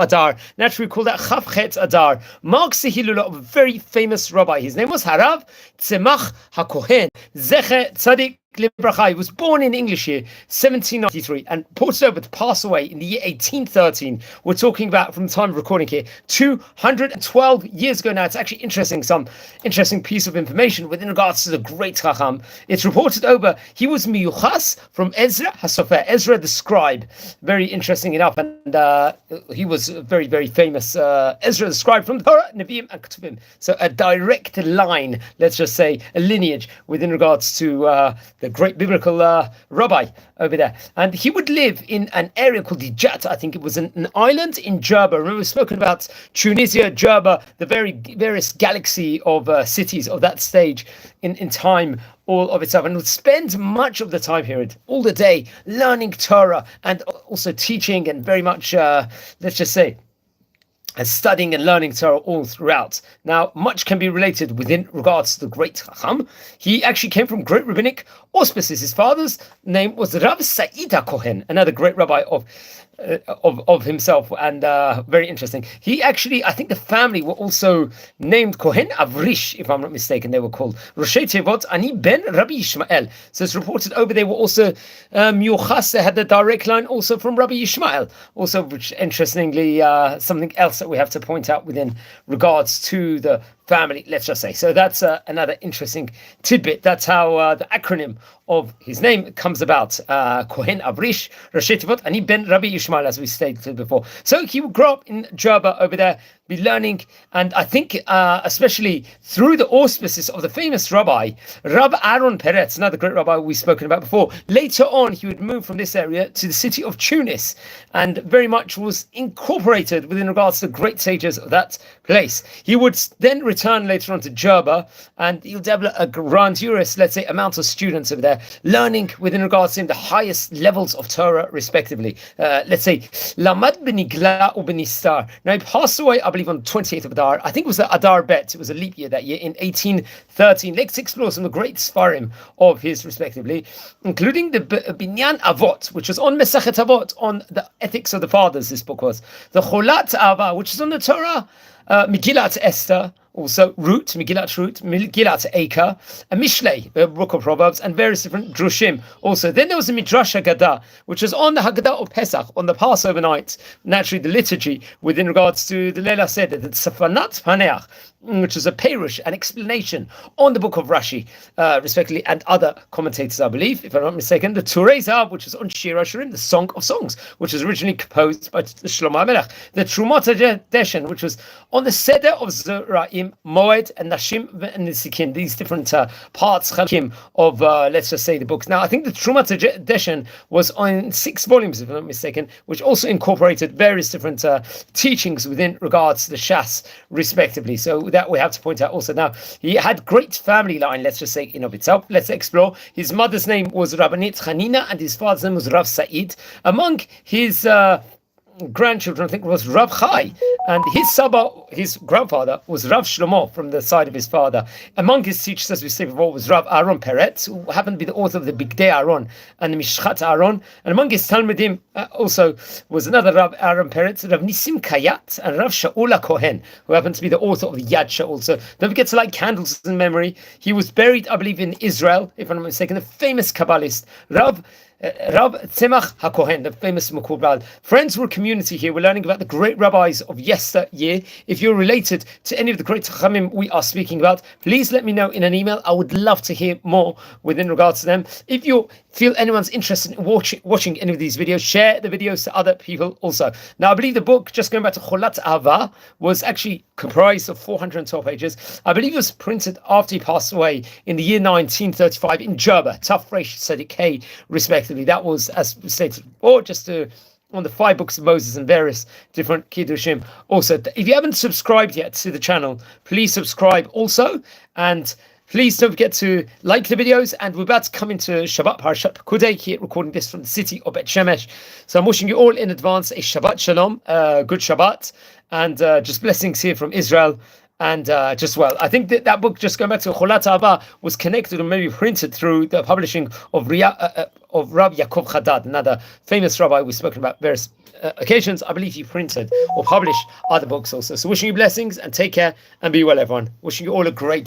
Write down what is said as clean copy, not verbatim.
Adar, naturally called that Chaf Chet Adar, marks the Hilula of a very famous rabbi. His name was Rabbi Tzemah HaCohen Z'tl. He was born in English year 1793 and ported over to pass away in the year 1813. We're talking about, from the time of recording here, 212 years ago now. It's actually interesting, some interesting piece of information within regards to the great Chacham. It's reported over, he was miyuchas from Ezra HaSofer, Ezra the scribe. Very interesting enough, and he was very, very famous. Ezra the scribe from Torah, Nevi'im and Ketuvim. So a direct line, let's just say, a lineage within regards to the great biblical rabbi over there. And he would live in an area called Dijat. I think it was an island in Jerba. Remember, we've spoken about Tunisia, Jerba, the various galaxy of cities of that stage in time all of itself, and would spend much of the time period, all the day, learning Torah and also teaching, and very much, let's just say, studying and learning Torah all throughout. Now, much can be related within regards to the great Chacham. He actually came from great rabbinic auspices. His father's name was Rav Sa'id HaKohen, another great rabbi of himself, and very interesting. He actually, I think the family were also named Kohen Avrish, if I'm not mistaken. They were called Roshei Tevot Ani ben Rabbi Yishmael. So it's reported over they were also Miyuchas. They had the direct line also from Rabbi Yishmael. Also, which interestingly, something else that we have to point out within regards to the family, let's just say. So that's another interesting tidbit. That's how the acronym of his name comes about. Kohen Avrish, Roshei Tevot Ani ben Rabbi Yishmael, as we stated before. So he would grow up in Jerba over there, be learning, and I think especially through the auspices of the famous rabbi, Rab Aaron Peretz, another great rabbi we've spoken about before. Later on, he would move from this area to the city of Tunis, and very much was incorporated within regards to the great sages of that place. He would then return later on to Jerba, and he'll develop a grandiose, let's say, amount of students over there, learning within regards to the highest levels of Torah, respectively. Let's say, Lamad Benigla or Benistar. Now, he passed away, I believe, on the 28th of Adar. I think it was the Adar Bet. It was a leap year that year in 1813. Let's explore some of the great Sfarim of his, respectively, including the Binyan Avot, which was on Mesachet Avot, on the ethics of the fathers, this book was. The Cholat Ava, which is on the Torah, Megillat Esther, also Root, Megillat Root, Megillat Eika, a Mishlei, a book of Proverbs, and various different Drushim also. Then there was a Midrash Haggadah, which was on the Haggadah of Pesach, on the Passover night, naturally the liturgy, within regards to the Leila Seder, the Tzafanat Paneach, which is a Perush, an explanation on the book of Rashi, respectively, and other commentators, I believe, if I'm not mistaken. The Turei Zahav, which is on Shir HaShirim, the Song of Songs, which was originally composed by Shlomo HaMelech. The Trumot HaDeshen, which was on the Seder of Zera'im, Moed, and Nashim and Nisikin, these different parts of, let's just say, the books. Now, I think the Trumot HaDeshen was on 6 volumes, if I'm not mistaken, which also incorporated various different teachings within regards to the Shas, respectively. So that we have to point out also. Now, he had great family line, let's just say, in of itself. Let's explore. His mother's name was Rabbanit Chanina, and his father's name was Rav Sa'id. Among his grandchildren, I think, was Rav Chai, and his Saba, his grandfather, was Rav Shlomo from the side of his father. Among his teachers, as we said before, was Rav Aaron Peretz, who happened to be the author of the Bigdei Aaron and the Mishchat Aaron. And among his Talmudim also was another Rav Aaron Peretz, Rav Nisim Kayat, and Rav Shaul HaKohen, who happened to be the author of the Yad Shaul. So don't forget to light candles in memory. He was buried, I believe, in Israel, if I'm not mistaken, the famous Kabbalist, Rabbi Tzemah HaCohen, the famous Makubal. Friends, we're a community here. We're learning about the great rabbis of yesteryear. If you're related to any of the great Chachamim we are speaking about, please let me know in an email. I would love to hear more within regards to them. If you feel anyone's interested in watching any of these videos, share the videos to other people also. Now, I believe the book, just going back to Cholat Ava, was actually comprised of 412 pages. I believe it was printed after he passed away in the year 1935 in Jerba, Taf Resh Tzaddik Hey, respectively. That was, as stated before, just on the 5 books of Moses and various different Kiddushim. Also, if you haven't subscribed yet to the channel, please subscribe also, and please don't forget to like the videos. And we're about to come into Shabbat Parashat Pekudei here, recording this from the city of Bet Shemesh. So I'm wishing you all in advance a Shabbat Shalom, good Shabbat, and just blessings here from Israel. And just well, I think that book, just going back to Cholat Abba, was connected or maybe printed through the publishing of Rabbi Yaakov Haddad, another famous rabbi we've spoken about various occasions, I believe he printed or published other books also. So wishing you blessings and take care and be well, everyone. Wishing you all a great